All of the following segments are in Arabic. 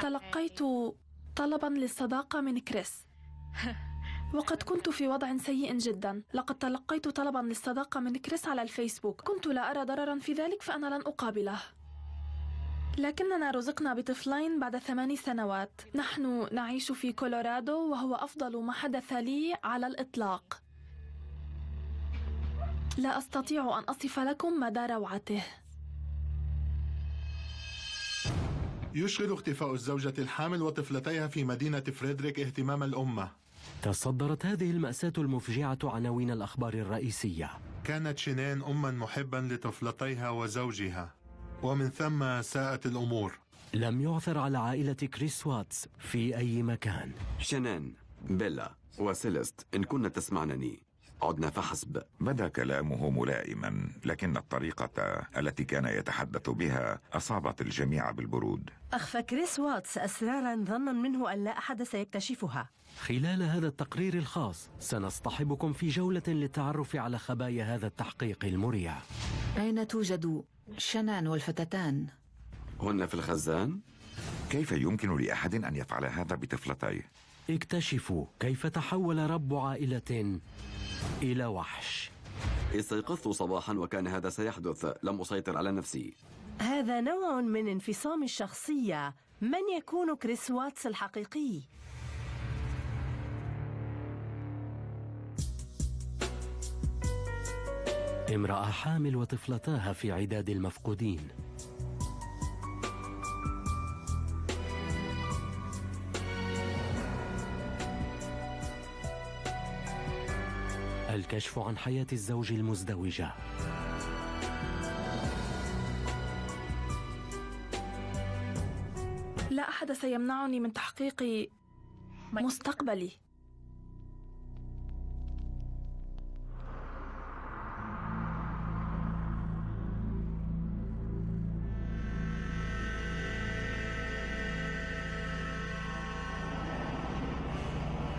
تلقيت طلبا للصداقة من كريس، وقد كنت في وضع سيء جدا. لقد تلقيت طلبا للصداقة من كريس على الفيسبوك. كنت لا أرى ضررا في ذلك، فأنا لن أقابله. لكننا رزقنا بطفلين بعد 8 سنوات. نحن نعيش في كولورادو، وهو أفضل ما حدث لي على الإطلاق. لا أستطيع أن أصف لكم مدى روعته. يشغل اختفاء الزوجة الحامل وطفلتيها في مدينة فريدريك اهتمام الأمة. تصدرت هذه المأساة المفجعة عناوين الأخبار الرئيسية. كانت شينين أما محبا لطفلتيها وزوجها، ومن ثم ساءت الأمور. لم يعثر على عائلة كريس واتس في أي مكان. شينين، بيلا وسيلست، إن كنا تسمعنني عدنا فحسب. بدا كلامه ملائما، لكن الطريقة التي كان يتحدث بها أصابت الجميع بالبرود. أخفى كريس واتس أسرارا ظنا منه أن لا أحد سيكتشفها. خلال هذا التقرير الخاص سنصطحبكم في جولة للتعرف على خبايا هذا التحقيق المريع. أين توجد شنان والفتاتان؟ هن في الخزان؟ كيف يمكن لأحد أن يفعل هذا بطفلتيه؟ اكتشفوا كيف تحول رب عائلة إلى وحش. استيقظت صباحا وكان هذا سيحدث. لم أسيطر على نفسي. هذا نوع من انفصام الشخصية. من يكون كريس واتس الحقيقي؟ امرأة حامل وطفلتاها في عداد المفقودين. الكشف عن حياة الزوج المزدوجة. لا أحد سيمنعني من تحقيق مستقبلي.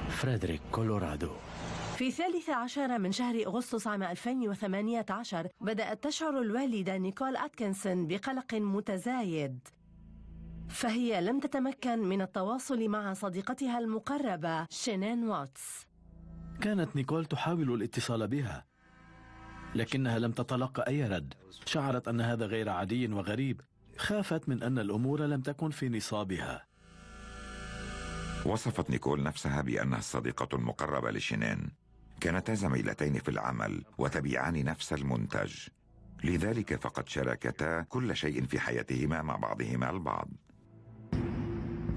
فريدريك، كولورادو. في 13 من شهر أغسطس عام 2018 بدأت تشعر الوالدة نيكول أتكنسون بقلق متزايد، فهي لم تتمكن من التواصل مع صديقتها المقربة شينين واتس. كانت نيكول تحاول الاتصال بها، لكنها لم تتلقى أي رد. شعرت أن هذا غير عادي وغريب. خافت من أن الأمور لم تكن في نصابها. وصفت نيكول نفسها بأنها الصديقة المقربة لشينين. كانتا زميلتين في العمل وتبيعان نفس المنتج، لذلك فقد شاركتا كل شيء في حياتهما مع بعضهما البعض.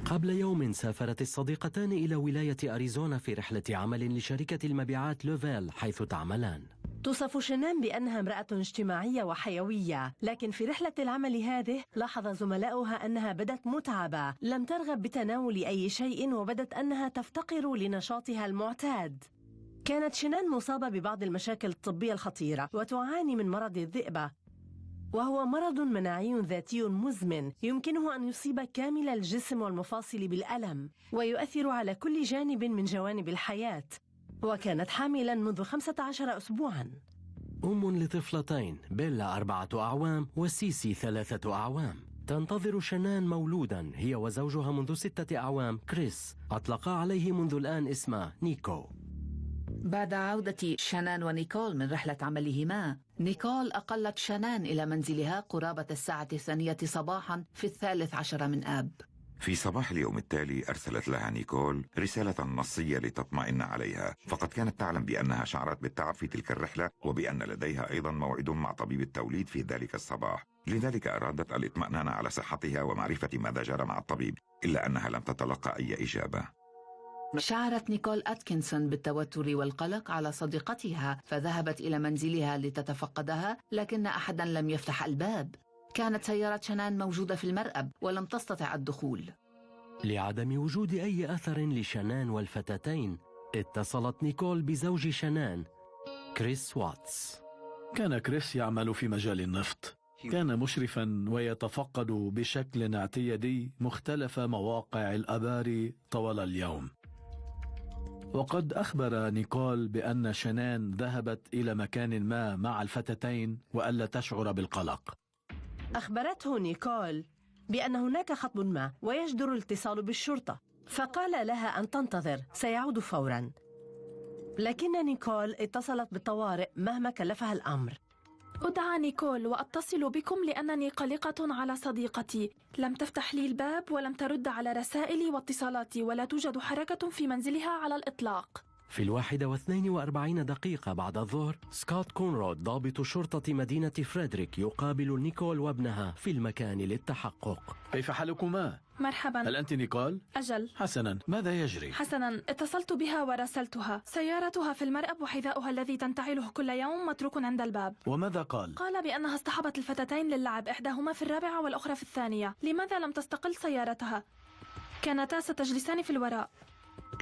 قبل يوم سافرت الصديقتان إلى ولاية أريزونا في رحلة عمل لشركة المبيعات لوفيل حيث تعملان. توصف شينين بأنها امرأة اجتماعية وحيوية، لكن في رحلة العمل هذه لاحظ زملاؤها أنها بدت متعبة، لم ترغب بتناول أي شيء، وبدت أنها تفتقر لنشاطها المعتاد. كانت شينين مصابة ببعض المشاكل الطبية الخطيرة وتعاني من مرض الذئبة، وهو مرض مناعي ذاتي مزمن يمكنه أن يصيب كامل الجسم والمفاصل بالألم ويؤثر على كل جانب من جوانب الحياة. وكانت حاملا منذ 15 أسبوعا. أم لطفلتين، بيلا 4 أعوام وسيسي 3 أعوام. تنتظر شنان مولودا هي وزوجها منذ 6 أعوام كريس، أطلقا عليه منذ الآن اسمه نيكو. بعد عودة شنان ونيكول من رحلة عملهما، نيكول أقلت شنان إلى منزلها قرابة الساعة 2 صباحا في 13 من آب. في صباح اليوم التالي أرسلت لها نيكول رسالة نصية لتطمئن عليها، فقد كانت تعلم بأنها شعرت بالتعب في تلك الرحلة وبأن لديها أيضا موعد مع طبيب التوليد في ذلك الصباح، لذلك أرادت الاطمئنان على صحتها ومعرفة ماذا جرى مع الطبيب، إلا أنها لم تتلقى أي إجابة. شعرت نيكول أتكنسون بالتوتر والقلق على صديقتها، فذهبت إلى منزلها لتتفقدها، لكن أحدا لم يفتح الباب. كانت سيارة شنان موجودة في المرأب ولم تستطع الدخول. لعدم وجود أي أثر لشنان والفتاتين، اتصلت نيكول بزوج شنان كريس واتس. كان كريس يعمل في مجال النفط. كان مشرفا ويتفقد بشكل اعتيادي مختلف مواقع الآبار طوال اليوم. وقد أخبر نيكول بأن شنان ذهبت إلى مكان ما مع الفتاتين وألا تشعر بالقلق. أخبرته نيكول بأن هناك خطب ما ويجدر الاتصال بالشرطة، فقال لها أن تنتظر، سيعود فورا. لكن نيكول اتصلت بالطوارئ مهما كلفها الأمر. أدعى نيكول وأتصل بكم لأنني قلقة على صديقتي. لم تفتح لي الباب ولم ترد على رسائلي واتصالاتي، ولا توجد حركة في منزلها على الإطلاق. في 41 دقيقة بعد الظهر، سكوت كونراد ضابط شرطة مدينة فريدريك يقابل نيكول وابنها في المكان للتحقق. كيف حالكما؟ مرحبا. هل أنت نيكول؟ أجل. حسنا، ماذا يجري؟ حسنا، اتصلت بها وراسلتها. سيارتها في المرأب وحذاؤها الذي تنتعله كل يوم متروك عند الباب. وماذا قال؟ قال بأنها اصطحبت الفتاتين للعب، إحداهما في 4 والأخرى في 2. لماذا لم تستقل سيارتها؟ كانتا ستجلسان في الوراء.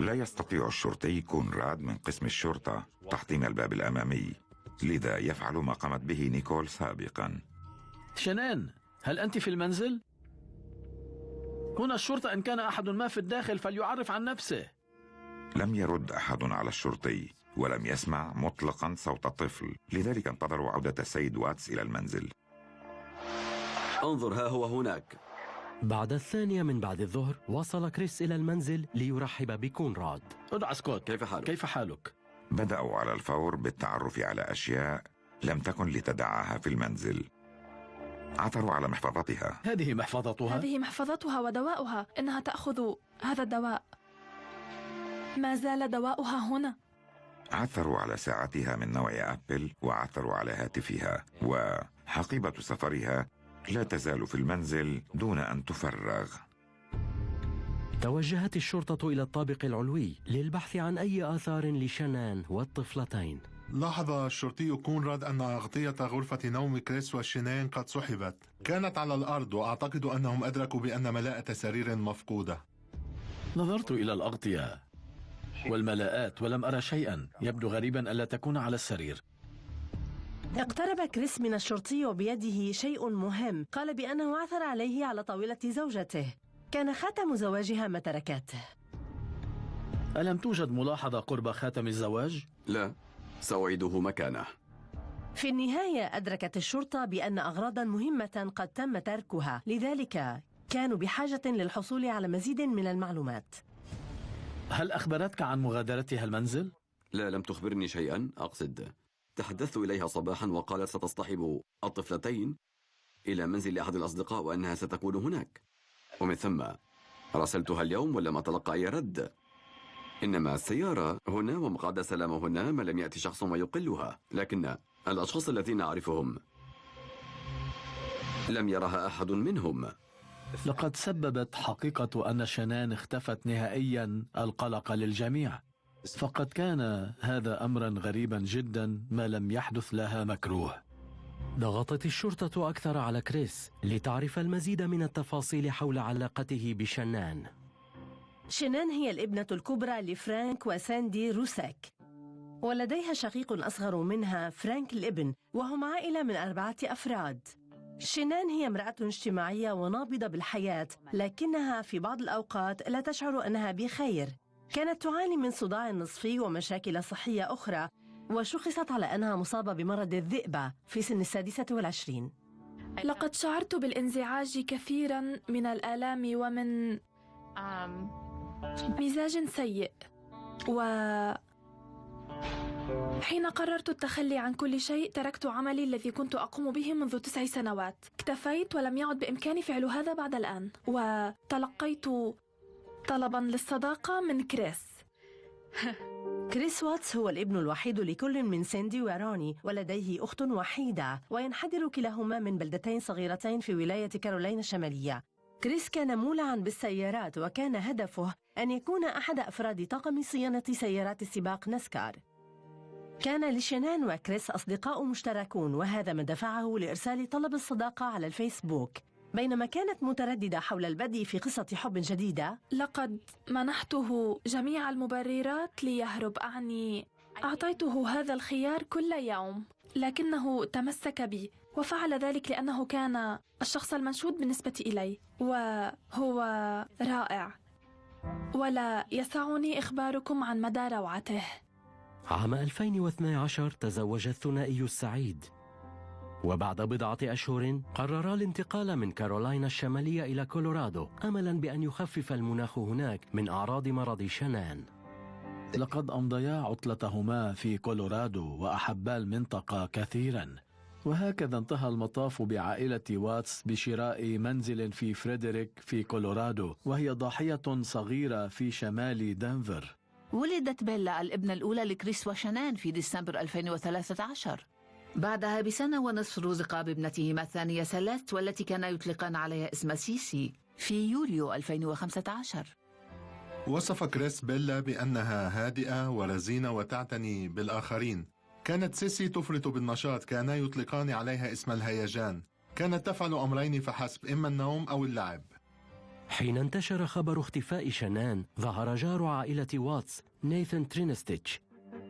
لا يستطيع الشرطي كونراد من قسم الشرطة تحطيم الباب الأمامي، لذا يفعل ما قامت به نيكول سابقا. شنان، هل أنت في المنزل؟ هنا الشرطة، إن كان أحد ما في الداخل فليعرف عن نفسه. لم يرد أحد على الشرطي، ولم يسمع مطلقا صوت الطفل، لذلك انتظروا عودة السيد واتس إلى المنزل. انظر، ها هو هناك. بعد 2 من بعد الظهر، وصل كريس إلى المنزل ليرحب بكونراد. ادعى سكوت، كيف حالك؟ بدأوا على الفور بالتعرف على أشياء لم تكن لتدعها في المنزل. عثروا على محفظتها. هذه محفظتها؟ هذه محفظتها ودواؤها. إنها تأخذ هذا الدواء. ما زال دواؤها هنا. عثروا على ساعتها من نوع أبل، وعثروا على هاتفها، وحقيبة سفرها لا تزال في المنزل دون أن تفرغ. توجهت الشرطة إلى الطابق العلوي للبحث عن أي آثار لشنان والطفلتين. لاحظ الشرطي كونراد أن أغطية غرفة نوم كريس وشنان قد سحبت. كانت على الأرض، وأعتقد أنهم أدركوا بأن ملاءة سرير مفقودة. نظرت إلى الأغطية والملاءات ولم أرى شيئا. يبدو غريبا ألا تكون على السرير. اقترب كريس من الشرطي وبيده شيء مهم. قال بأنه عثر عليه على طاولة زوجته. كان خاتم زواجها ما تركته. ألم توجد ملاحظة قرب خاتم الزواج؟ لا، سأعيده مكانه. في النهاية أدركت الشرطة بأن أغراضا مهمة قد تم تركها، لذلك كانوا بحاجة للحصول على مزيد من المعلومات. هل أخبرتك عن مغادرتها المنزل؟ لا، لم تخبرني شيئا. أقصد تحدثت إليها صباحا وقالت ستصطحب الطفلتين إلى منزل أحد الأصدقاء وأنها ستكون هناك، ومن ثم راسلتها اليوم ولم أتلقى أي رد. إنما السيارة هنا ومقعد سلام هنا، ما لم يأتي شخص ويقلها، لكن الأشخاص الذين أعرفهم لم يرها أحد منهم. لقد سببت حقيقة أن شنان اختفت نهائيا القلق للجميع، فقد كان هذا أمرا غريبا جدا ما لم يحدث لها مكروه. ضغطت الشرطة أكثر على كريس لتعرف المزيد من التفاصيل حول علاقته بشنان. شنان هي الابنة الكبرى لفرانك وساندي روساك، ولديها شقيق أصغر منها فرانك الابن، وهم عائلة من 4 أفراد. شنان هي امرأة اجتماعية ونابضة بالحياة، لكنها في بعض الأوقات لا تشعر أنها بخير. كانت تعاني من صداع نصفي ومشاكل صحية أخرى، وشخصت على أنها مصابة بمرض الذئبة في سن 26. لقد شعرت بالانزعاج كثيرا من الآلام ومن مزاج سيء، حين قررت التخلي عن كل شيء تركت عملي الذي كنت أقوم به منذ 9 سنوات. اكتفيت ولم يعد بإمكاني فعل هذا بعد الآن، وتلقيت طلبا للصداقة من كريس. كريس واتس هو الابن الوحيد لكل من ساندي وروني، ولديه أخت وحيدة، وينحدر كلاهما من بلدتين صغيرتين في ولاية كارولينا الشمالية. كريس كان مولعا بالسيارات، وكان هدفه أن يكون أحد أفراد طاقم صيانة سيارات السباق ناسكار. كان لشنان وكريس أصدقاء مشتركون، وهذا ما دفعه لإرسال طلب الصداقة على الفيسبوك. بينما كانت مترددة حول البدء في قصة حب جديدة، لقد منحته جميع المبررات ليهرب، أعطيته هذا الخيار كل يوم، لكنه تمسك بي وفعل ذلك لأنه كان الشخص المنشود بالنسبة إلي، وهو رائع، ولا يسعني إخباركم عن مدى روعته. عام 2012 تزوج الثنائي السعيد، وبعد بضعة أشهر قررا الانتقال من كارولاينا الشمالية إلى كولورادو أملا بأن يخفف المناخ هناك من أعراض مرض شنان. لقد أمضيا عطلتهما في كولورادو وأحبا المنطقة كثيرا، وهكذا انتهى المطاف بعائلة واتس بشراء منزل في فريدريك في كولورادو، وهي ضاحية صغيرة في شمال دنفر. ولدت بيلا الابنة الأولى لكريس وشنان في ديسمبر 2013. بعدها بسنة ونصف رزقا بابنتهما الثانية سيليست، والتي كانا يطلقان عليها اسم سيسي، في يوليو 2015. وصف كريس بيلا بأنها هادئة ورزينة وتعتني بالآخرين. كانت سيسي تفرط بالنشاط، كانا يطلقان عليها اسم الهيجان. كانت تفعل أمرين فحسب، إما النوم أو اللعب. حين انتشر خبر اختفاء شنان ظهر جار عائلة واتس نيثان ترينستيتش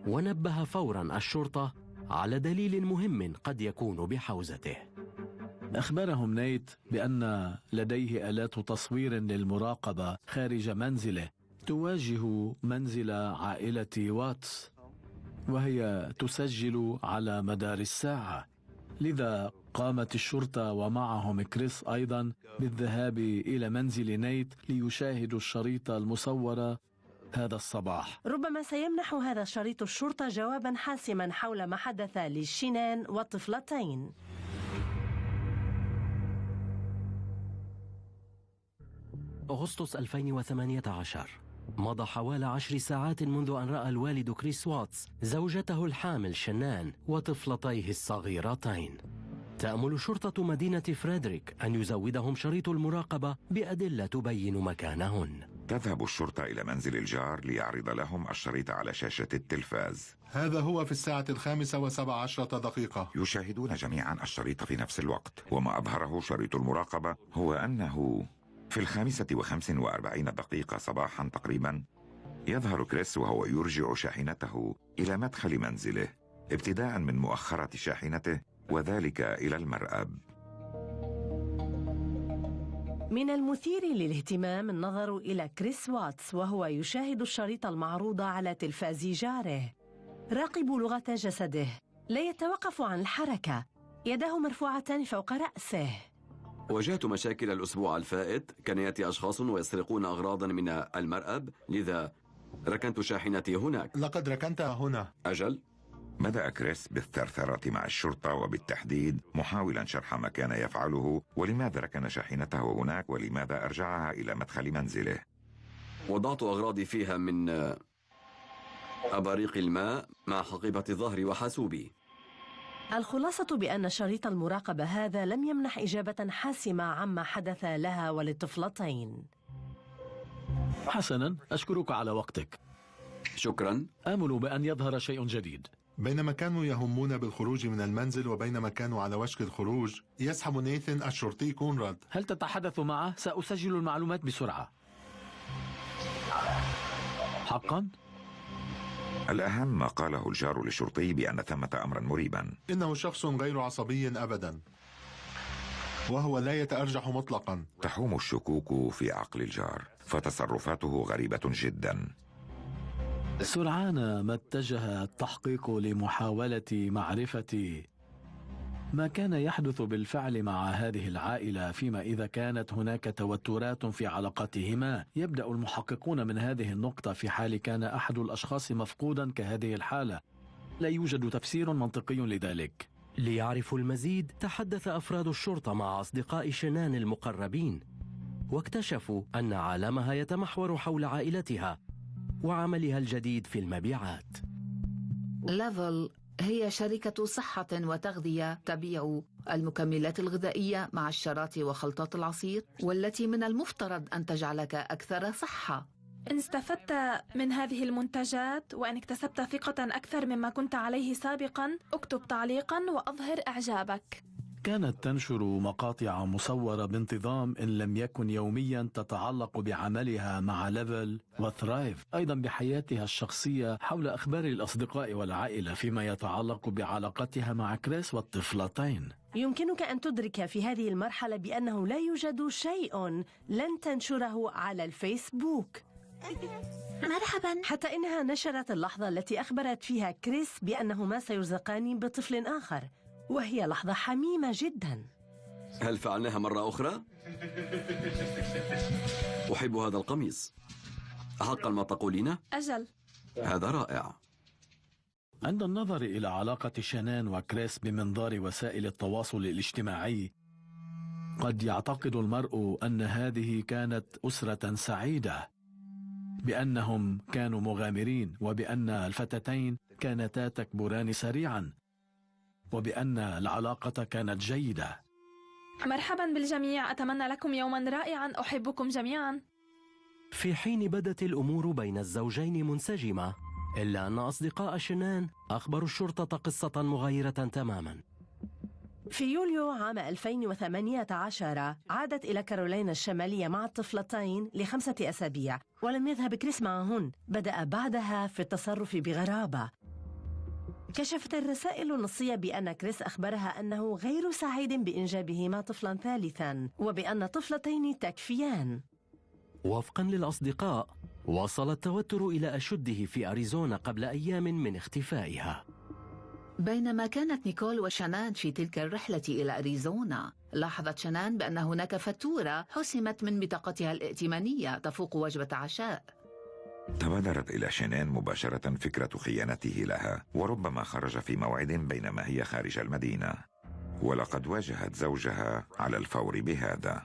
ونبه فورا الشرطة على دليل مهم قد يكون بحوزته. أخبرهم نيت بأن لديه آلات تصوير للمراقبة خارج منزله تواجه منزل عائلة واتس، وهي تسجل على مدار الساعة. لذا قامت الشرطة ومعهم كريس أيضا بالذهاب إلى منزل نيت ليشاهدوا الشريط المصور هذا الصباح. ربما سيمنح هذا الشريط الشرطة جوابا حاسما حول ما حدث للشنان والطفلتين. أغسطس 2018 مضى حوالي 10 ساعات منذ أن رأى الوالد كريس واتس زوجته الحامل شنان وطفلتيه الصغيرتين. تأمل شرطة مدينة فريدريك أن يزودهم شريط المراقبة بأدلة تبين مكانهن. تذهب الشرطة إلى منزل الجار ليعرض لهم الشريط على شاشة التلفاز. هذا هو في 5:17 يشاهدون جميعا الشريط في نفس الوقت، وما أظهره شريط المراقبة هو أنه في 5:45 صباحا تقريبا يظهر كريس وهو يرجع شاحنته إلى مدخل منزله، ابتداء من مؤخرة شاحنته وذلك إلى المرأب. من المثير للاهتمام النظر إلى كريس واتس وهو يشاهد الشريط المعروض على تلفاز جاره. راقبوا لغة جسده، لا يتوقف عن الحركة، يداه مرفوعتان فوق رأسه. واجهت مشاكل الأسبوع الفائت، كان يأتي أشخاص ويسرقون أغراضا من المرأب، لذا ركنت شاحنتي هناك. لقد ركنتها هنا. أجل. بدأ كريس بالثرثرة مع الشرطة وبالتحديد محاولا شرح ما كان يفعله ولماذا ركن شاحنته هناك ولماذا أرجعها إلى مدخل منزله. وضعت أغراضي فيها من أباريق الماء مع حقيبة الظهر وحاسوبي. الخلاصة بأن شريط المراقبة هذا لم يمنح إجابة حاسمة عما حدث لها وللطفلتين. حسنا، أشكرك على وقتك. شكرا. آمل بأن يظهر شيء جديد. بينما كانوا يهمون بالخروج من المنزل وبينما كانوا على وشك الخروج يسحب نيثن الشرطي كونراد. هل تتحدث معه؟ سأسجل المعلومات بسرعة. حقا؟ الأهم ما قاله الجار للشرطي بأن ثمة أمرا مريبا. إنه شخص غير عصبي أبدا، وهو لا يتأرجح مطلقا. تحوم الشكوك في عقل الجار، فتصرفاته غريبة جدا. سرعان ما اتجه التحقيق لمحاولة معرفة ما كان يحدث بالفعل مع هذه العائلة، فيما إذا كانت هناك توترات في علاقتهما. يبدأ المحققون من هذه النقطة: في حال كان أحد الأشخاص مفقودا كهذه الحالة لا يوجد تفسير منطقي لذلك. ليعرفوا المزيد تحدث أفراد الشرطة مع أصدقاء شنان المقربين، واكتشفوا أن عالمها يتمحور حول عائلتها وعملها الجديد في المبيعات. ليفل هي شركة صحة وتغذية تبيع المكملات الغذائية مع الشرات وخلطات العصير، والتي من المفترض أن تجعلك أكثر صحة. إن استفدت من هذه المنتجات وإن اكتسبت ثقة أكثر مما كنت عليه سابقا، اكتب تعليقا وأظهر إعجابك. كانت تنشر مقاطع مصورة بانتظام إن لم يكن يوميا تتعلق بعملها مع ليفل وثرايف، أيضا بحياتها الشخصية حول أخبار الأصدقاء والعائلة فيما يتعلق بعلاقتها مع كريس والطفلتين. يمكنك أن تدرك في هذه المرحلة بأنه لا يوجد شيء لن تنشره على الفيسبوك. مرحبا. حتى إنها نشرت اللحظة التي أخبرت فيها كريس بأنهما سيرزقان بطفل آخر، وهي لحظة حميمة جدا. هل فعلناها مرة أخرى؟ أحب هذا القميص. حقا ما تقولين؟ أجل. هذا رائع. عند النظر إلى علاقة شانان وكريس بمنظار وسائل التواصل الاجتماعي، قد يعتقد المرء أن هذه كانت أسرة سعيدة، بأنهم كانوا مغامرين، وبأن الفتاتين كانتا تكبران سريعا، وبأن العلاقة كانت جيدة. مرحبا بالجميع، أتمنى لكم يوما رائعا، أحبكم جميعا. في حين بدت الأمور بين الزوجين منسجمة، إلا أن أصدقاء شنان أخبروا الشرطة قصة مغايرة تماما. في يوليو عام 2018 عادت إلى كارولينا الشمالية مع الطفلتين ل5 أسابيع، ولم يذهب كريس معهن. بدأ بعدها في التصرف بغرابة. كشفت الرسائل النصية بأن كريس أخبرها أنه غير سعيد بإنجابهما طفلا ثالثا، وبأن طفلتين تكفيان. وفقا للأصدقاء، وصل التوتر إلى أشده في أريزونا قبل أيام من اختفائها. بينما كانت نيكول وشانان في تلك الرحلة إلى أريزونا، لاحظت شانان بأن هناك فاتورة حسمت من بطاقتها الائتمانية تفوق وجبة عشاء. تبادرت إلى شانان مباشرة فكرة خيانته لها، وربما خرج في موعد بينما هي خارج المدينة، ولقد واجهت زوجها على الفور بهذا.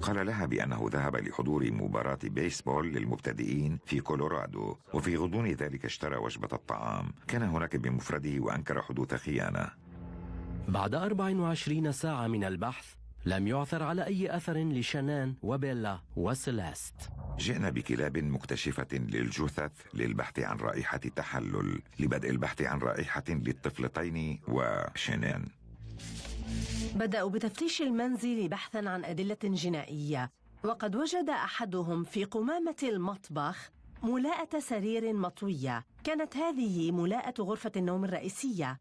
قال لها بأنه ذهب لحضور مباراة بيسبول للمبتدئين في كولورادو، وفي غضون ذلك اشترى وجبة الطعام. كان هناك بمفرده وأنكر حدوث خيانة. بعد 24 ساعة من البحث، لم يعثر على أي أثر لشانان وبيلا وسيليست. جئنا بكلاب مكتشفة للجثث للبحث عن رائحة تحلل، لبدء البحث عن رائحة للطفلتين وشانان. بدأوا بتفتيش المنزل بحثا عن أدلة جنائية، وقد وجد أحدهم في قمامة المطبخ ملاءة سرير مطوية. كانت هذه ملاءة غرفة النوم الرئيسية،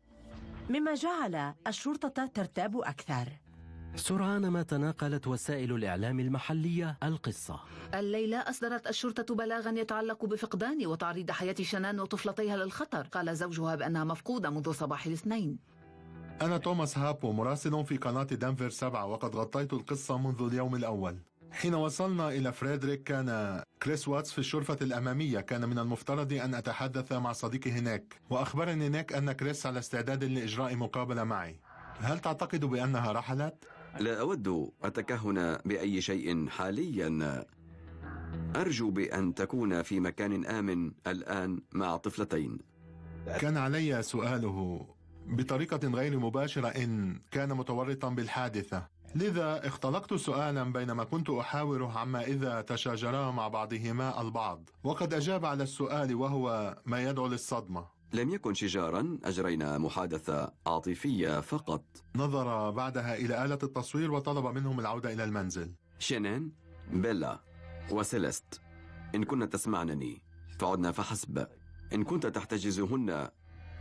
مما جعل الشرطة ترتاب أكثر. سرعان ما تناقلت وسائل الإعلام المحلية القصة. الليلة أصدرت الشرطة بلاغا يتعلق بفقدان وتعريض حياة شانان وطفلتيها للخطر. قال زوجها بأنها مفقودة منذ صباح الاثنين. أنا توماس هابو، مراسل في قناة دنفر 7، وقد غطيت القصة منذ اليوم الأول. حين وصلنا إلى فريدريك كان كريس واتس في الشرفة الأمامية. كان من المفترض أن أتحدث مع صديقي هناك، وأخبرني نيك أن كريس على استعداد لإجراء مقابلة معي. هل تعتقد بأنها رحلت؟ لا أود التكهن بأي شيء حاليا. أرجو بأن تكون في مكان آمن الآن مع طفلتين. كان علي سؤاله بطريقة غير مباشرة إن كان متورطا بالحادثة، لذا اختلقت سؤالا بينما كنت أحاوره عما إذا تشاجرا مع بعضهما البعض، وقد أجاب على السؤال وهو ما يدعو للصدمة. لم يكن شجارا، أجرينا محادثة عاطفية فقط. نظر بعدها إلى آلة التصوير وطلب منهم العودة إلى المنزل. شانان، بيلا وسيليست، إن كنت تسمعنني فعدنا فحسب. إن كنت تحتجزهن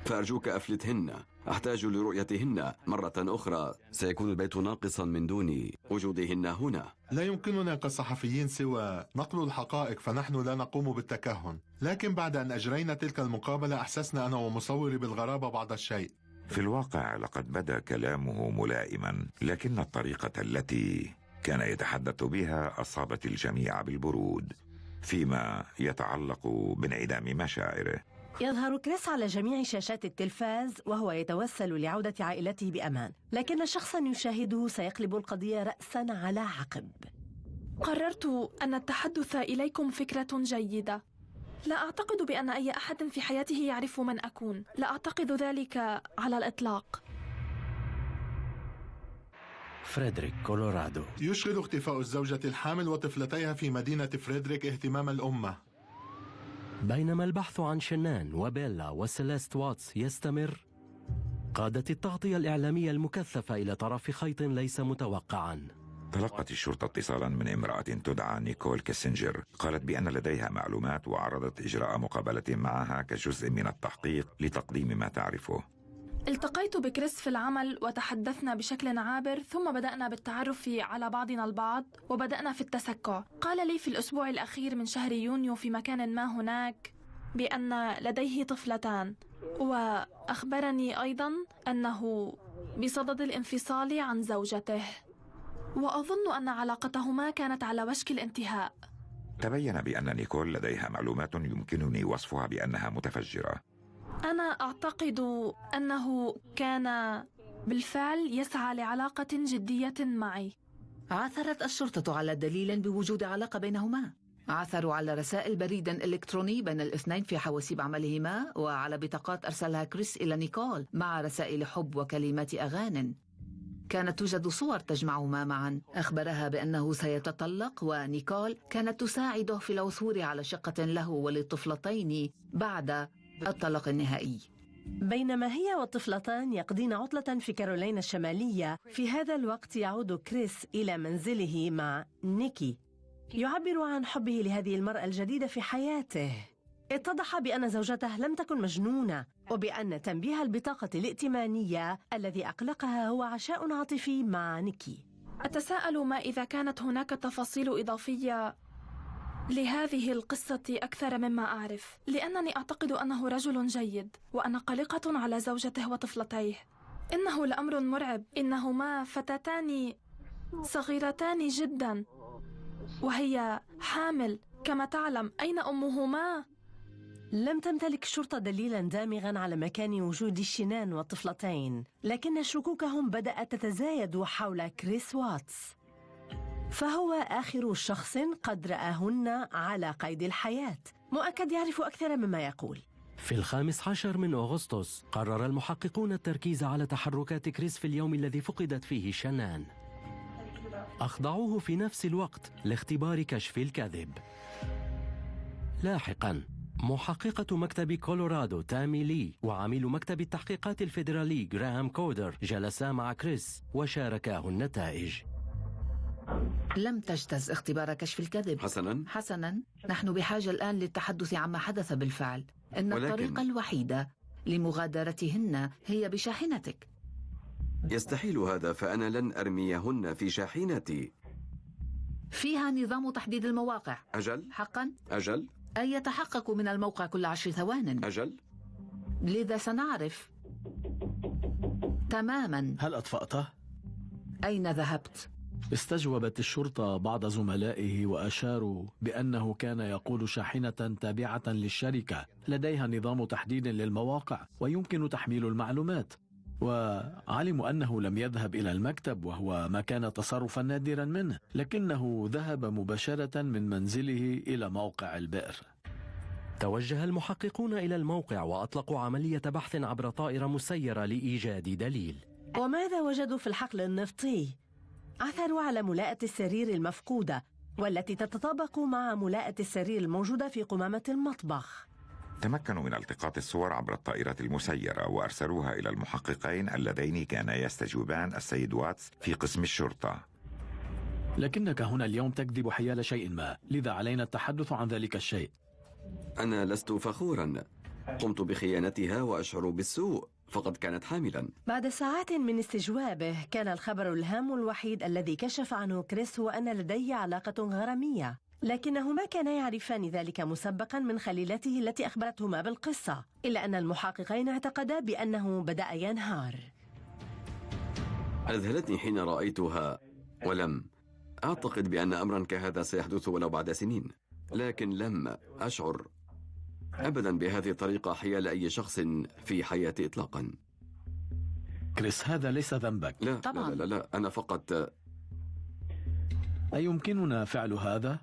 فأرجوك أفلتهن. أحتاج لرؤيتهن مرة أخرى. سيكون البيت ناقصا من دون وجودهن هنا. لا يمكننا كصحفيين سوى نقل الحقائق، فنحن لا نقوم بالتكهن. لكن بعد أن أجرينا تلك المقابلة أحسسنا أنا ومصوري بالغرابة بعض الشيء. في الواقع لقد بدا كلامه ملائما، لكن الطريقة التي كان يتحدث بها أصابت الجميع بالبرود فيما يتعلق بانعدام مشاعره. يظهر كريس على جميع شاشات التلفاز وهو يتوسل لعودة عائلته بأمان، لكن شخصا يشاهده سيقلب القضية رأسا على عقب. قررت أن التحدث إليكم فكرة جيدة. لا أعتقد بأن أي أحد في حياته يعرف من أكون. لا أعتقد ذلك على الإطلاق. فريدريك، كولورادو. يشغل اختفاء الزوجة الحامل وطفلتيها في مدينة فريدريك اهتمام الأمة. بينما البحث عن شانان وبيلا وسيليست واتس يستمر، قادت التغطية الإعلامية المكثفة إلى طرف خيط ليس متوقعا. تلقت الشرطة اتصالا من امرأة تدعى نيكول كيسنجر. قالت بأن لديها معلومات وعرضت إجراء مقابلة معها كجزء من التحقيق لتقديم ما تعرفه. التقيت بكريس في العمل وتحدثنا بشكل عابر، ثم بدأنا بالتعرف على بعضنا البعض وبدأنا في التسكع. قال لي في الأسبوع الأخير من شهر يونيو في مكان ما هناك بأن لديه طفلتان، وأخبرني أيضا أنه بصدد الانفصال عن زوجته، وأظن أن علاقتهما كانت على وشك الانتهاء. تبين بأن نيكول لديها معلومات يمكنني وصفها بأنها متفجرة. أنا أعتقد أنه كان بالفعل يسعى لعلاقة جدية معي. عثرت الشرطة على دليل بوجود علاقة بينهما. عثروا على رسائل بريد إلكتروني بين الاثنين في حواسيب عملهما، وعلى بطاقات أرسلها كريس إلى نيكول مع رسائل حب وكلمات أغانٍ. كانت توجد صور تجمعهما معا. أخبرها بأنه سيتطلق، ونيكول كانت تساعده في العثور على شقة له وللطفلتين بعد الطلاق النهائي. بينما هي والطفلتان يقضين عطلة في كارولينا الشمالية، في هذا الوقت يعود كريس إلى منزله مع نيكي. يعبر عن حبه لهذه المرأة الجديدة في حياته. اتضح بأن زوجته لم تكن مجنونة، وبأن تنبيه البطاقة الائتمانية الذي أقلقها هو عشاء عاطفي مع نيكي. أتساءل ما إذا كانت هناك تفاصيل إضافية لهذه القصة أكثر مما أعرف، لأنني أعتقد أنه رجل جيد، وأنا قلقة على زوجته وطفلتيه. إنه لأمر مرعب، إنهما فتاتان صغيرتان جدا، وهي حامل كما تعلم. أين أمهما؟ لم تمتلك الشرطة دليلا دامغا على مكان وجود شنان والطفلتين، لكن شكوكهم بدأت تتزايد حول كريس واتس، فهو آخر شخص قد رآهن على قيد الحياة. مؤكد يعرف أكثر مما يقول. في 15 من أغسطس قرر المحققون التركيز على تحركات كريس في اليوم الذي فقدت فيه شنان. أخضعوه في نفس الوقت لاختبار كشف الكذب. لاحقاً محققة مكتب كولورادو تامي لي وعميل مكتب التحقيقات الفيدرالي غراهام كودر جلسا مع كريس وشاركاه النتائج. لم تجتز اختبار كشف الكذب. حسناً، نحن بحاجة الآن للتحدث عما حدث بالفعل. إن الطريقة الوحيدة لمغادرتهن هي بشاحنتك. يستحيل هذا، فأنا لن أرميهن في شاحنتي. فيها نظام تحديد المواقع. أجل. حقاً؟ أجل. أي يتحقق من الموقع كل 10 ثوان. أجل. لذا سنعرف تماماً. هل أطفأته؟ أين ذهبت؟ استجوبت الشرطة بعض زملائه وأشاروا بأنه كان يقول شاحنة تابعة للشركة لديها نظام تحديد للمواقع ويمكن تحميل المعلومات، وعلموا أنه لم يذهب إلى المكتب، وهو ما كان تصرفا نادرا منه، لكنه ذهب مباشرة من منزله إلى موقع البئر. توجه المحققون إلى الموقع وأطلقوا عملية بحث عبر طائرة مسيرة لإيجاد دليل. وماذا وجدوا في الحقل النفطي؟ عثروا على ملاءة السرير المفقودة، والتي تتطابق مع ملاءة السرير الموجودة في قمامة المطبخ. تمكنوا من التقاط الصور عبر الطائرة المسيرة وأرسلوها إلى المحققين اللذين كانا يستجوبان السيد واتس في قسم الشرطة. لكنك هنا اليوم تكذب حيال شيء ما، لذا علينا التحدث عن ذلك الشيء. أنا لست فخورا، قمت بخيانتها وأشعر بالسوء، فقد كانت حاملا. بعد ساعات من استجوابه كان الخبر الهام الوحيد الذي كشف عنه كريس هو أن لديه علاقة غرامية، لكنهما كانا يعرفان ذلك مسبقا من خليلته التي أخبرتهما بالقصة، إلا أن المحققين اعتقدا بأنه بدأ ينهار. أذهلتني حين رأيتها، ولم أعتقد بأن أمرا كهذا سيحدث ولو بعد سنين، لكن لم أشعر أبدا بهذه الطريقة حيال أي شخص في حياتي إطلاقا. كريس، هذا ليس ذنبك. لا طبعا. لا لا لا، أنا فقط. أيمكننا فعل هذا؟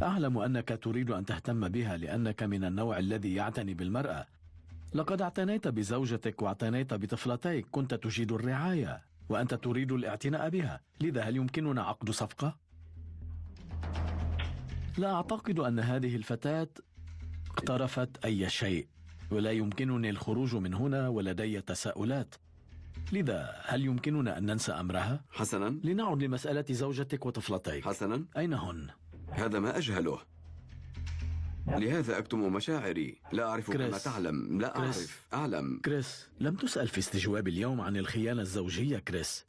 أعلم أنك تريد أن تهتم بها لأنك من النوع الذي يعتني بالمرأة. لقد اعتنيت بزوجتك واعتنيت بطفلتيك، كنت تجيد الرعاية وأنت تريد الاعتناء بها، لذا هل يمكننا عقد صفقة؟ لا أعتقد أن هذه الفتاة اقترفت أي شيء، ولا يمكنني الخروج من هنا ولدي تساؤلات، لذا هل يمكننا أن ننسى أمرها؟ حسنا، لنعد لمسألة زوجتك وطفلتيك. حسنا، أين هن؟ هذا ما أجهله، لهذا أكتم مشاعري. لا أعرف كما تعلم. لا أعرف. أعلم. كريس، لم تسأل في استجواب اليوم عن الخيانة الزوجية. كريس،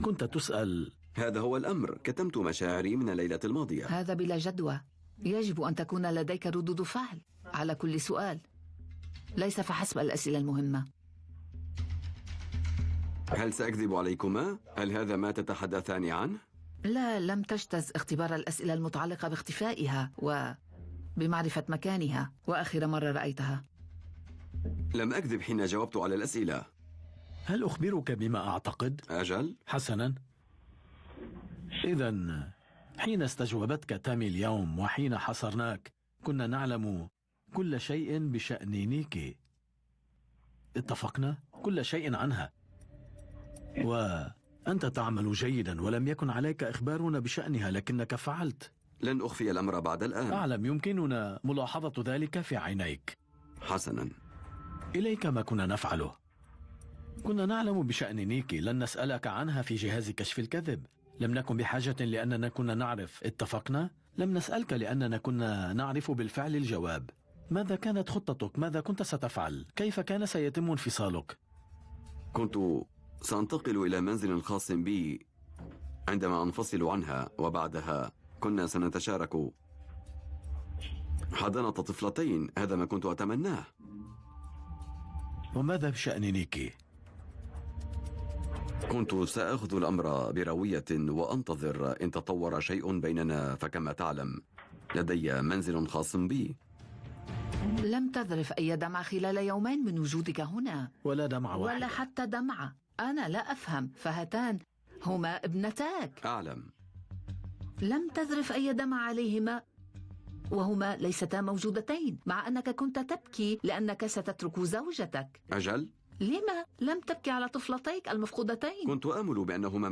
كنت تسأل. هذا هو الأمر، كتمت مشاعري من الليلة الماضية. هذا بلا جدوى، يجب أن تكون لديك ردود فعل على كل سؤال، ليس فحسب الأسئلة المهمة. هل سأكذب عليكما؟ هل هذا ما تتحدثان عنه؟ لا، لم تجتز اختبار الأسئلة المتعلقة باختفائها وبمعرفة مكانها وآخر مرة رأيتها. لم أكذب حين جاوبت على الأسئلة. هل أخبرك بما أعتقد؟ أجل. حسنا، إذن حين استجوبتك تامي اليوم وحين حصرناك كنا نعلم كل شيء بشأن نيكي. اتفقنا كل شيء عنها، وأنت تعمل جيدا ولم يكن عليك إخبارنا بشأنها، لكنك فعلت. لن أخفي الأمر بعد الآن. أعلم، يمكننا ملاحظة ذلك في عينيك. حسنا، إليك ما كنا نفعله. كنا نعلم بشأن نيكي، لن نسألك عنها في جهاز كشف الكذب. لم نكن بحاجة لأننا كنا نعرف. اتفقنا؟ لم نسألك لأننا كنا نعرف بالفعل الجواب. ماذا كانت خطتك؟ ماذا كنت ستفعل؟ كيف كان سيتم انفصالك؟ كنت سأنتقل إلى منزل خاص بي عندما أنفصل عنها، وبعدها كنا سنتشارك حضانة طفلتين. هذا ما كنت أتمناه. وماذا بشأن نيكي؟ كنت سأخذ الأمر بروية وأنتظر إن تطور شيء بيننا، فكما تعلم لدي منزل خاص بي. لم تذرف أي دمعة خلال يومين من وجودك هنا، ولا دمعة واحدة، ولا حتى دمعة. أنا لا أفهم، فهاتان هما ابنتاك. أعلم. لم تذرف أي دمعة عليهما وهما ليستا موجودتين، مع أنك كنت تبكي لأنك ستترك زوجتك. أجل. لما لم تبكي على طفلتيك المفقودتين؟ كنت آمل بأنهما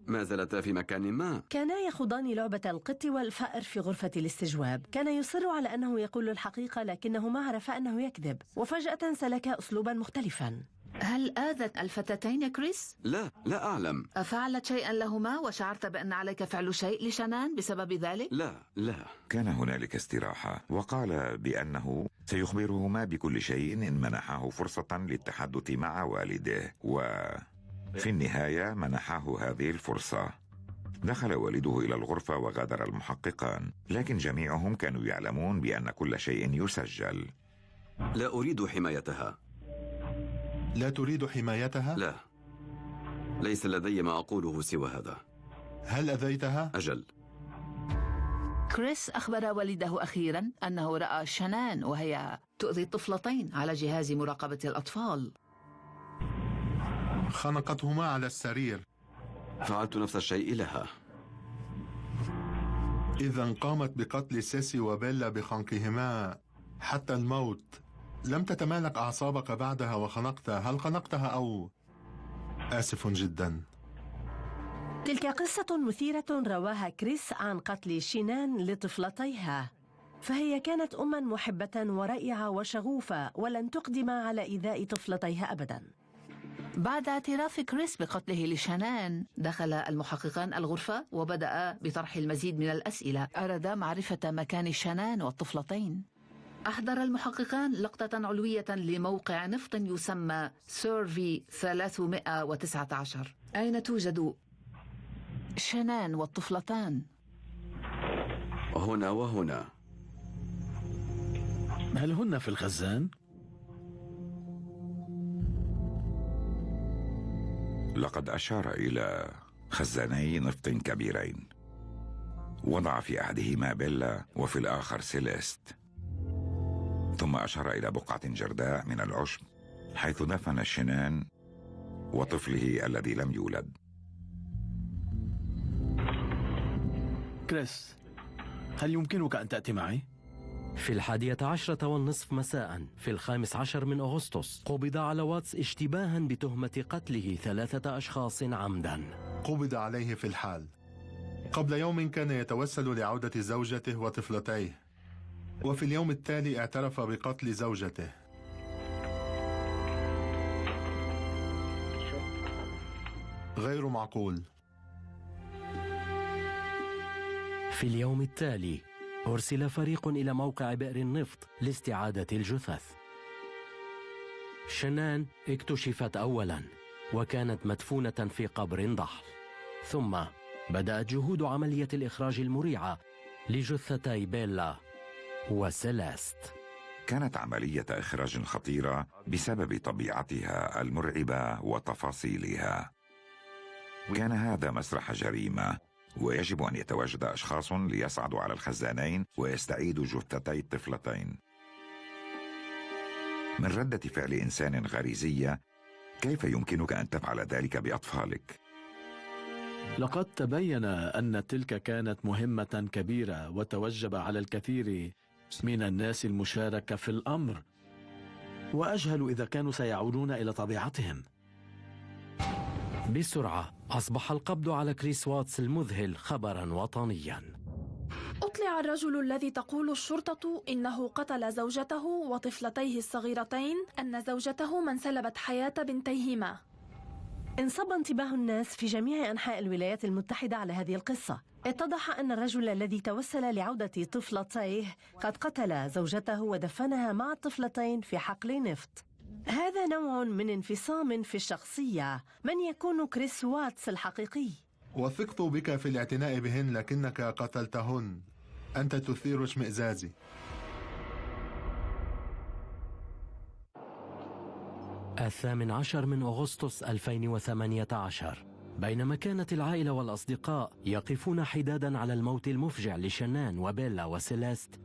ما زالتا في مكان ما. كانا يخوضان لعبة القط والفأر في غرفة الاستجواب. كان يصر على أنه يقول الحقيقة، لكنه ما عرف أنه يكذب، وفجأة سلك أسلوبا مختلفا. هل آذت الفتاتين يا كريس؟ لا أعلم. أفعلت شيئا لهما وشعرت بأن عليك فعل شيء لشنان بسبب ذلك؟ لا. كان هنالك استراحة، وقال بأنه سيخبرهما بكل شيء إن منحه فرصة للتحدث مع والده، وفي النهاية منحه هذه الفرصة. دخل والده إلى الغرفة وغادر المحققان، لكن جميعهم كانوا يعلمون بأن كل شيء يسجل. لا أريد حمايتها. لا تريد حمايتها؟ لا، ليس لدي ما أقوله سوى هذا. هل أذيتها؟ أجل. كريس أخبر والده أخيرا أنه رأى شنان وهي تؤذي الطفلتين على جهاز مراقبة الأطفال. خنقتهما على السرير. فعلت نفس الشيء لها. إذا قامت بقتل سيسي وبيلا بخنقهما حتى الموت. لم تتمالك أعصابك بعدها وخنقتها. هل خنقتها أو؟ آسف جدا. تلك قصة مثيرة رواها كريس عن قتل شنان لطفلتيها، فهي كانت أما محبة ورائعة وشغوفة، ولن تقدم على إيذاء طفلتيها أبدا. بعد اعتراف كريس بقتله لشنان، دخل المحققان الغرفة وبدأ بطرح المزيد من الأسئلة. أراد معرفة مكان شنان والطفلتين. أحضر المحققان لقطة علوية لموقع نفط يسمى سيرفي 319. أين توجد شنان والطفلتان؟ هنا وهنا. هل هن في الخزان؟ لقد أشار إلى خزاني نفط كبيرين، وضع في أحدهما بيلا وفي الآخر سيليست، ثم أشار إلى بقعة جرداء من العشب حيث دفن شنان وطفله الذي لم يولد. كريس، هل يمكنك أن تأتي معي؟ في 11:30 مساء في 15 من أغسطس قبض على واتس اشتباها بتهمة قتله 3 أشخاص عمدا. قبض عليه في الحال. قبل يوم كان يتوسل لعودة زوجته وطفلتيه، وفي اليوم التالي اعترف بقتل زوجته. غير معقول. في اليوم التالي أرسل فريق إلى موقع بئر النفط لاستعادة الجثث. شنان اكتشفت أولا وكانت مدفونة في قبر ضحل، ثم بدأت جهود عملية الإخراج المريعة لجثتي بيلا وسيليست. كانت عملية إخراج خطيرة بسبب طبيعتها المرعبة وتفاصيلها. كان هذا مسرح جريمة، ويجب أن يتواجد أشخاص ليصعدوا على الخزانين ويستعيدوا جثتي الطفلتين. من ردة فعل إنسان غريزية، كيف يمكنك أن تفعل ذلك بأطفالك؟ لقد تبين أن تلك كانت مهمة كبيرة، وتوجب على الكثير من الناس المشاركة في الأمر، وأجهل إذا كانوا سيعودون إلى طبيعتهم. بسرعة أصبح القبض على كريس واتس المذهل خبرا وطنيا. أطلع الرجل الذي تقول الشرطة إنه قتل زوجته وطفلتيه الصغيرتين، أن زوجته من سلبت حياة بنتيهما. انصب انتباه الناس في جميع أنحاء الولايات المتحدة على هذه القصة. اتضح أن الرجل الذي توسل لعودة طفلتيه قد قتل زوجته ودفنها مع الطفلتين في حقل نفط. هذا نوع من انفصام في الشخصية. من يكون كريس واتس الحقيقي؟ وثقت بك في الاعتناء بهن، لكنك قتلتهن. أنت تثير اشمئزازي. 18 من أغسطس 2018، بينما كانت العائلة والأصدقاء يقفون حدادا على الموت المفجع لشنان وبيلا وسيليست،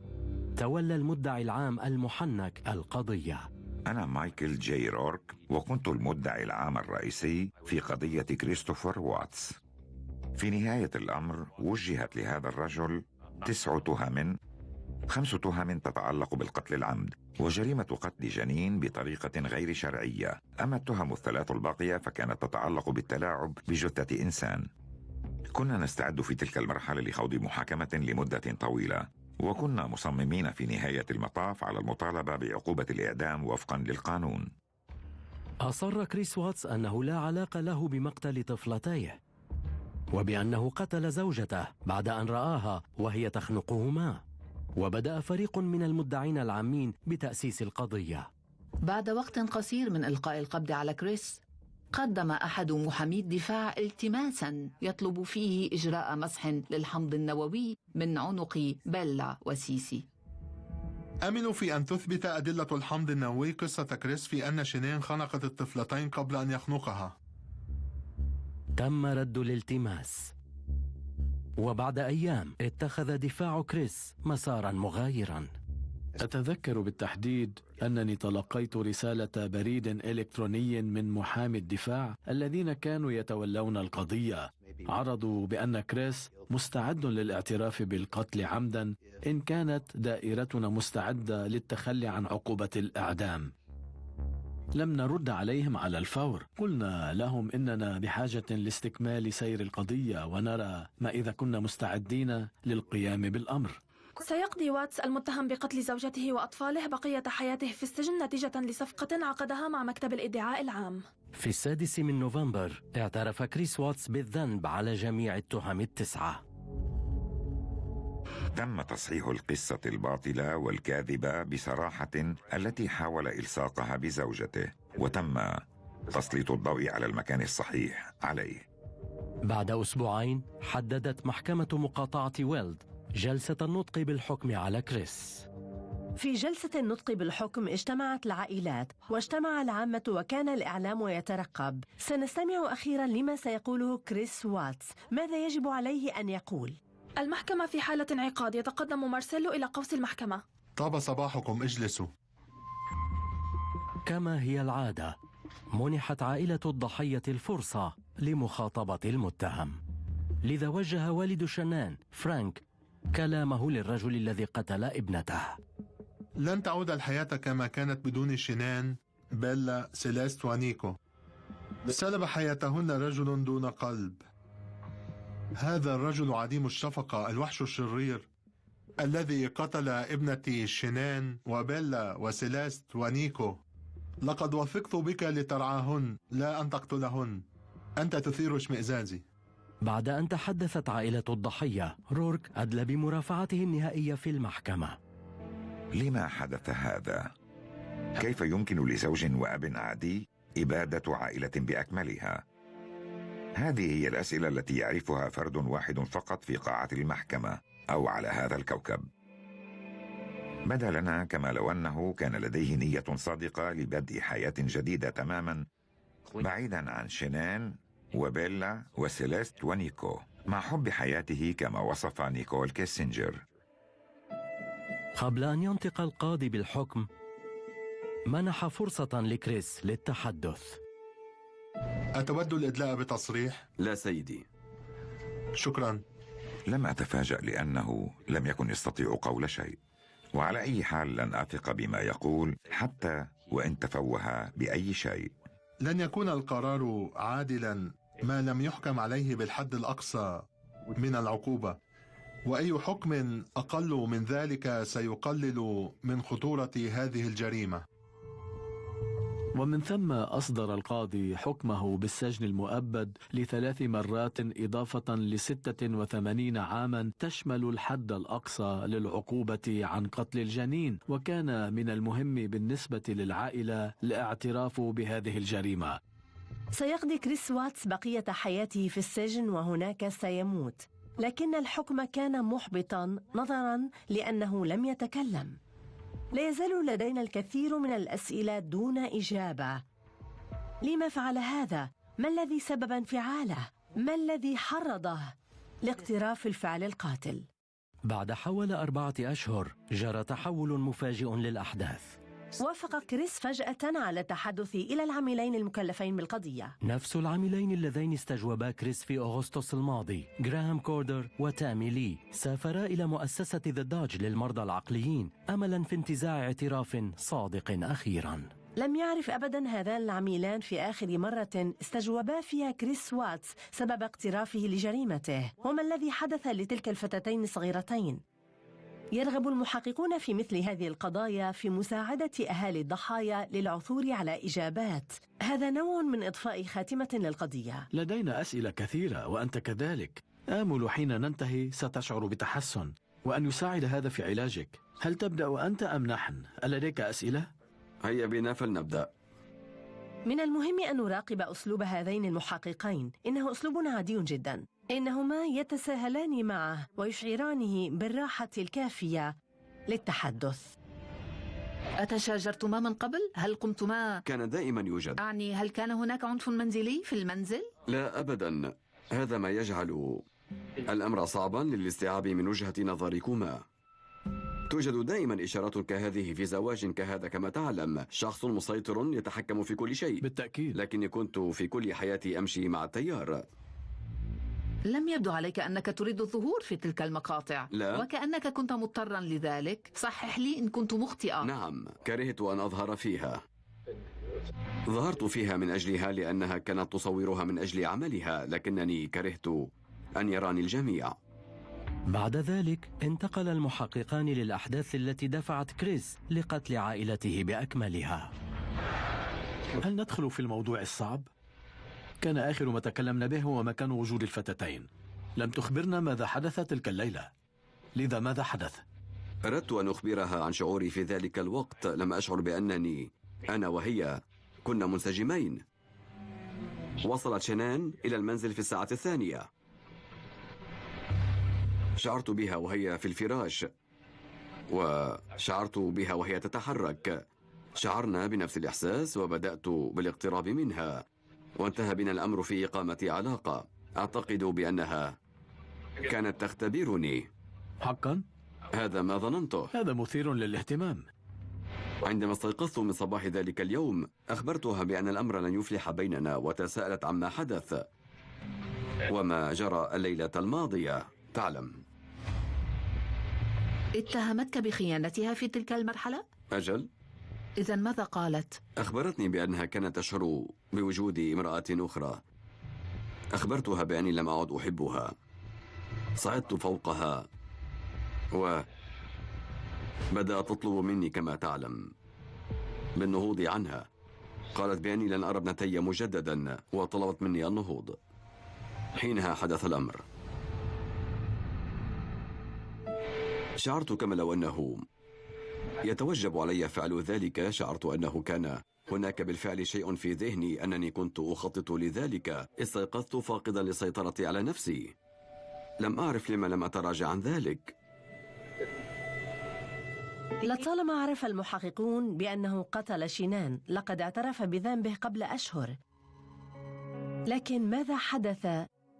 تولى المدعي العام المحنك القضية. أنا مايكل جي رورك، وكنت المدعي العام الرئيسي في قضية كريستوفر واتس. في نهاية الأمر وجهت لهذا الرجل 9 تهم، 5 تهم تتعلق بالقتل العمد وجريمة قتل جنين بطريقة غير شرعية، أما التهم ال3 الباقية فكانت تتعلق بالتلاعب بجثة إنسان. كنا نستعد في تلك المرحلة لخوض محاكمة لمدة طويلة، وكنا مصممين في نهاية المطاف على المطالبة بعقوبة الإعدام وفقا للقانون. أصر كريس واتس أنه لا علاقة له بمقتل طفلتيه، وبأنه قتل زوجته بعد أن رآها وهي تخنقهما. وبدأ فريق من المدعين العامين بتأسيس القضية. بعد وقت قصير من إلقاء القبض على كريس، قدم أحد محامي الدفاع التماساً يطلب فيه إجراء مسح للحمض النووي من عنق بيلا وسيسي. أمل في أن تثبت أدلة الحمض النووي قصة كريس في أن شنين خنقت الطفلتين قبل أن يخنقها. تم رد الالتماس، وبعد أيام اتخذ دفاع كريس مساراً مغايراً. أتذكر بالتحديد أنني تلقيت رسالة بريد إلكتروني من محامي الدفاع الذين كانوا يتولون القضية. عرضوا بأن كريس مستعد للاعتراف بالقتل عمداً إن كانت دائرتنا مستعدة للتخلي عن عقوبة الإعدام. لم نرد عليهم على الفور. قلنا لهم إننا بحاجة لاستكمال سير القضية، ونرى ما إذا كنا مستعدين للقيام بالأمر. سيقضي واتس المتهم بقتل زوجته وأطفاله بقية حياته في السجن نتيجة لصفقة عقدها مع مكتب الإدعاء العام. في 6 من نوفمبر اعترف كريس واتس بالذنب على جميع التهم ال9. تم تصحيح القصة الباطلة والكاذبة بصراحة التي حاول إلصاقها بزوجته، وتم تسليط الضوء على المكان الصحيح عليه. بعد أسبوعين حددت محكمة مقاطعة ويلد جلسة النطق بالحكم على كريس. في جلسة النطق بالحكم اجتمعت العائلات واجتمع العامة وكان الإعلام يترقب. سنستمع أخيرا لما سيقوله كريس واتس. ماذا يجب عليه أن يقول؟ المحكمة في حالة انعقاد. يتقدم مارسيلو إلى قوس المحكمة. طاب صباحكم، اجلسوا. كما هي العادة، منحت عائلة الضحية الفرصة لمخاطبة المتهم، لذا وجه والد شنان فرانك كلامه للرجل الذي قتل ابنته. لن تعود الحياة كما كانت بدون شنان، بيلا، سيليست ونيكو. سلب حياتهن رجل دون قلب. هذا الرجل عديم الشفقة، الوحش الشرير الذي قتل ابنتي شنان وبيلا وسيليست ونيكو. لقد وثقت بك لترعاهن، لا أن تقتلهن. أنت تثير اشمئزازي. بعد أن تحدثت عائلة الضحية، رورك أدلى بمرافعته النهائية في المحكمة. لما حدث هذا؟ كيف يمكن لزوج وأب عادي إبادة عائلة بأكملها؟ هذه هي الأسئلة التي يعرفها فرد واحد فقط في قاعة المحكمة أو على هذا الكوكب. بدا لنا كما لو أنه كان لديه نية صادقة لبدء حياة جديدة تماما بعيدا عن شنان وبيلا وسيليست ونيكو، مع حب حياته كما وصف نيكول كيسنجر. قبل أن ينطق القاضي بالحكم منح فرصة لكريس للتحدث. أتود الإدلاء بتصريح؟ لا سيدي. شكرا. لم أتفاجأ لأنه لم يكن يستطيع قول شيء، وعلى أي حال لن أثق بما يقول حتى وإن تفوه بأي شيء. لن يكون القرار عادلا ما لم يحكم عليه بالحد الأقصى من العقوبة، وأي حكم أقل من ذلك سيقلل من خطورة هذه الجريمة. ومن ثم أصدر القاضي حكمه بالسجن المؤبد ل3 مرات إضافة ل86 عاما، تشمل الحد الأقصى للعقوبة عن قتل الجنين. وكان من المهم بالنسبة للعائلة الاعتراف بهذه الجريمة. سيقضي كريس واتس بقية حياته في السجن وهناك سيموت، لكن الحكم كان محبطا نظرا لأنه لم يتكلم. لا يزال لدينا الكثير من الأسئلة دون إجابة. لما فعل هذا؟ ما الذي سبب انفعاله؟ ما الذي حرضه لاقتراف الفعل القاتل؟ بعد حوالي 4 أشهر جرى تحول مفاجئ للأحداث. وافق كريس فجأة على التحدث إلى العاملين المكلفين بالقضية، نفس العاملين اللذين استجوبا كريس في أغسطس الماضي، جراهام كوردر وتامي لي، سافرا إلى مؤسسة ذا داج للمرضى العقليين أملا في انتزاع اعتراف صادق أخيرا. لم يعرف أبدا هذان العميلان في آخر مرة استجوبا فيها كريس واتس سبب اقترافه لجريمته، وما الذي حدث لتلك الفتاتين الصغيرتين. يرغب المحققون في مثل هذه القضايا في مساعدة أهالي الضحايا للعثور على إجابات. هذا نوع من إضفاء خاتمة للقضية. لدينا أسئلة كثيرة وأنت كذلك. آمل حين ننتهي ستشعر بتحسن وأن يساعد هذا في علاجك. هل تبدأ أنت أم نحن؟ هل لديك أسئلة؟ هيا بنا فلنبدأ. من المهم أن نراقب أسلوب هذين المحققين. إنه أسلوب عادي جدا. إنهما يتساهلان معه ويشعرانه بالراحة الكافية للتحدث. أتشاجرتما من قبل؟ هل قمتما؟ كان دائما يوجد. أعني هل كان هناك عنف منزلي في المنزل؟ لا أبدا. هذا ما يجعل الأمر صعبا للاستيعاب من وجهة نظركما. توجد دائما إشارات كهذه في زواج كهذا. كما تعلم، شخص مسيطر يتحكم في كل شيء. بالتأكيد. لكني كنت في كل حياتي أمشي مع التيار. لم يبدو عليك أنك تريد الظهور في تلك المقاطع. لا. وكأنك كنت مضطرا لذلك. صحح لي إن كنت مخطئة. نعم، كرهت أن أظهر فيها. ظهرت فيها من أجلها لأنها كانت تصورها من أجل عملها، لكنني كرهت أن يراني الجميع. بعد ذلك انتقل المحققان للأحداث التي دفعت كريس لقتل عائلته بأكملها. هل ندخل في الموضوع الصعب؟ كان آخر ما تكلمنا به هو مكان وجود الفتاتين. لم تخبرنا ماذا حدث تلك الليلة، لذا ماذا حدث؟ أردت أن أخبرها عن شعوري في ذلك الوقت. لم أشعر بأنني أنا وهي كنا منسجمين. وصلت شنان إلى المنزل في الساعة 2. شعرت بها وهي في الفراش، وشعرت بها وهي تتحرك. شعرنا بنفس الإحساس وبدأت بالاقتراب منها، وانتهى بنا الأمر في إقامة علاقة. أعتقد بأنها كانت تختبرني. حقا؟ هذا ما ظننته. هذا مثير للاهتمام. عندما استيقظت من صباح ذلك اليوم أخبرتها بأن الأمر لن يفلح بيننا، وتساءلت عما حدث وما جرى الليلة الماضية. تعلم، اتهمتك بخيانتها في تلك المرحلة؟ أجل. إذن ماذا قالت؟ أخبرتني بأنها كانت تشعر بوجود امرأة أخرى. أخبرتها بأني لم أعد أحبها. صعدت فوقها وبدأت تطلب مني كما تعلم بالنهوض عنها. قالت بأني لن أرى ابنتي مجددا، وطلبت مني النهوض. حينها حدث الأمر. شعرت كما لو أنه يتوجب علي فعل ذلك. شعرت أنه كان هناك بالفعل شيء في ذهني، أنني كنت أخطط لذلك. استيقظت فاقدا للسيطرة على نفسي. لم أعرف لما لم أتراجع عن ذلك. لطالما عرف المحققون بأنه قتل شنان، لقد اعترف بذنبه قبل أشهر. لكن ماذا حدث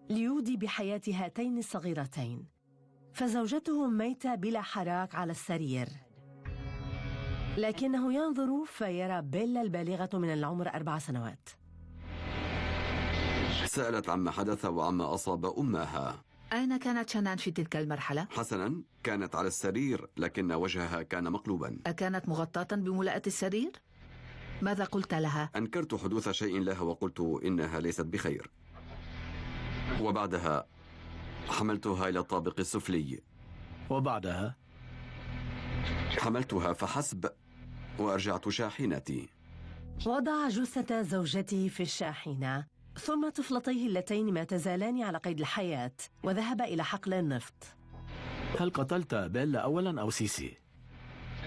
ليودي بحياة هاتين الصغيرتين؟ فزوجته ميتة بلا حراك على السرير، لكنه ينظر فيرى بيلا البالغة من العمر 4 سنوات. سألت عما حدث وعما أصاب أمها. أين كانت شنان في تلك المرحلة؟ حسناً، كانت على السرير لكن وجهها كان مقلوباً. أكانت مغطاة بملاءة السرير؟ ماذا قلت لها؟ أنكرت حدوث شيء لها وقلت إنها ليست بخير، وبعدها حملتها إلى الطابق السفلي، وبعدها حملتها فحسب وأرجعت شاحنتي. وضع جثة زوجته في الشاحنة، ثم طفلتيه اللتين ما تزالان على قيد الحياة، وذهب إلى حقل النفط. هل قتلت بيلا أولا أو سيسي؟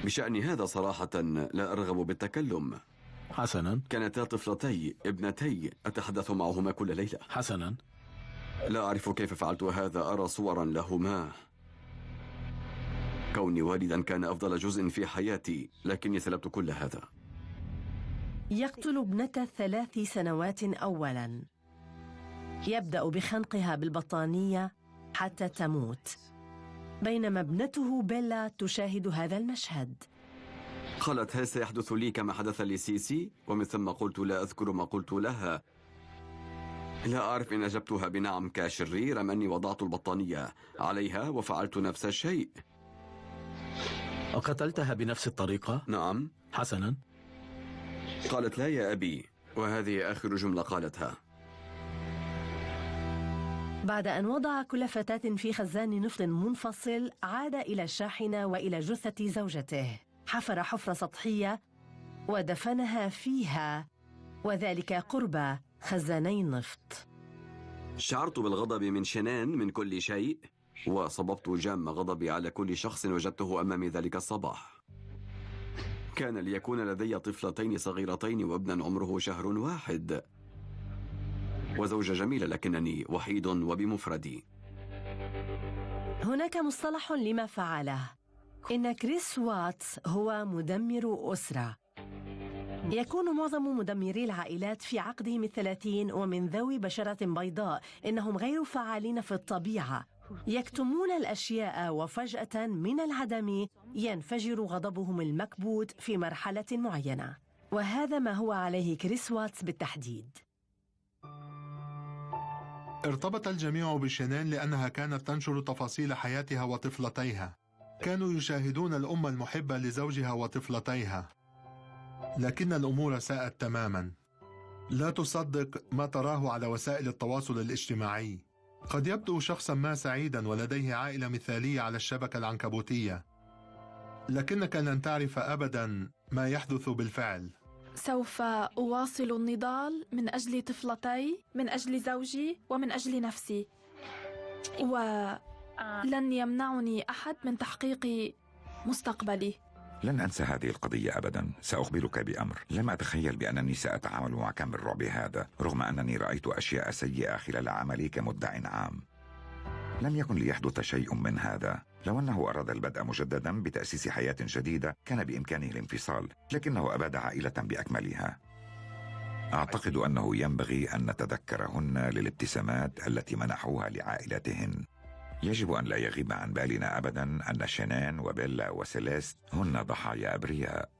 بشأن هذا صراحة لا أرغب بالتكلم. حسنا. كانتا طفلتي ابنتي أتحدث معهما كل ليلة. حسنا. لا أعرف كيف فعلت هذا، أرى صورا لهما. كوني والدا كان أفضل جزء في حياتي، لكني سلبت كل هذا. يقتل ابنة 3 سنوات أولا، يبدأ بخنقها بالبطانية حتى تموت، بينما ابنته بيلا تشاهد هذا المشهد. قالت هل سيحدث لي كما حدث لسيسي؟ ومن ثم قلت لا أذكر ما قلت لها. لا أعرف إن أجبتها بنعم كشرير أم أني وضعت البطانية عليها وفعلت نفس الشيء. وقتلتها بنفس الطريقة؟ نعم. حسنا. قالت لا يا أبي، وهذه آخر جملة قالتها. بعد أن وضع كل فتاة في خزان نفط منفصل، عاد إلى الشاحنة وإلى جثة زوجته، حفر حفرة سطحية ودفنها فيها، وذلك قرب خزاني النفط. شعرت بالغضب من شنان من كل شيء، وصببت جام غضبي على كل شخص وجدته أمامي ذلك الصباح. كان ليكون لدي طفلتين صغيرتين وابنا عمره شهر واحد، وزوجة جميلة، لكنني وحيد وبمفردي. هناك مصطلح لما فعله، إن كريس واتس هو مدمر أسرة. يكون معظم مدمري العائلات في عقدهم 30 ومن ذوي بشرة بيضاء. إنهم غير فعالين في الطبيعة، يكتمون الأشياء، وفجأة من العدم ينفجر غضبهم المكبوت في مرحلة معينة، وهذا ما هو عليه كريس واتس بالتحديد. ارتبط الجميع بشنان لأنها كانت تنشر تفاصيل حياتها وطفلتيها. كانوا يشاهدون الأم المحبة لزوجها وطفلتيها، لكن الأمور ساءت تماما. لا تصدق ما تراه على وسائل التواصل الاجتماعي. قد يبدو شخصا ما سعيدا ولديه عائلة مثالية على الشبكة العنكبوتية، لكنك لن تعرف أبدا ما يحدث بالفعل. سوف أواصل النضال من أجل طفلتي، من أجل زوجي، ومن أجل نفسي، ولن يمنعني أحد من تحقيق مستقبلي. لن أنسى هذه القضية أبدا. سأخبرك بأمر، لم أتخيل بأنني سأتعامل مع كم الرعب هذا، رغم أنني رأيت أشياء سيئة خلال عملي كمدع عام. لم يكن ليحدث شيء من هذا. لو أنه أراد البدء مجددا بتأسيس حياة جديدة كان بإمكانه الانفصال، لكنه أباد عائلة بأكملها. أعتقد أنه ينبغي أن نتذكرهن للابتسامات التي منحوها لعائلتهن. يجب أن لا يغيب عن بالنا أبدا أن شنان وبيلا وسيليست هن ضحايا أبرياء.